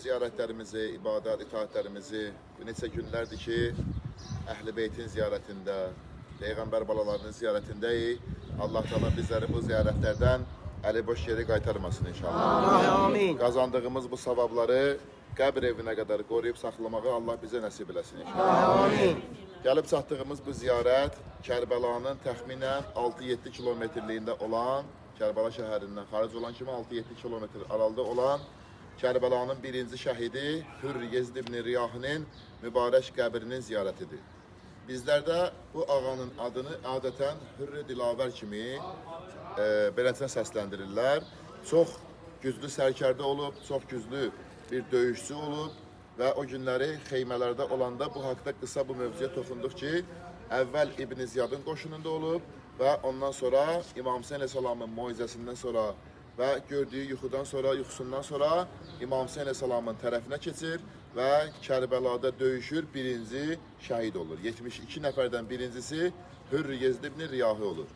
ziyarətlərimizi, ibadət, itaətlərimizi neçə günlərdir ki, Əhl-i Beytin ziyarətində, Peyğəmbər balalarının ziyarətindəyik. Allah Teala bizləri bu ziyarətlərdən əli boş yeri qaytarmasın inşallah. Amin. Qazandığımız bu savabları qəbr evinə qədər qoruyub saxlamağı Allah bizə nəsib eləsin inşallah. Amin. Gəlib çatdığımız bu ziyarət Kərbəlanın təxminən 6-7 kilometrliyində olan, Kərbəla şəhərindən xaric olan kimi 6-7 kilometr aralıda olan Kərbəlanın birinci şəhidi Hürr Yezd ibn Riyahinin mübarək qəbrinin ziyarətidir. Bizlər də bu ağanın adını adətən Hürr Dilavər kimi beləcə səsləndirirlər. Çox güclü sərkərdə olub, çox güclü bir döyüşçü olub və o günləri xeymələrdə olanda bu haqda qısa bu mövzuya toxunduq ki, əvvəl İbn Ziyadın qoşununda olub və ondan sonra İmam Hüseyn əleyhissalamın moizəsindən sonra və gördüyü yuxusundan sonra İmam Hüseyn əleyhissalamın tərəfinə keçir və Kərbəlada döyüşür, birinci şəhid olur. 72 nəfərdən birincisi Hürr Yezd ibn Riyahi olur.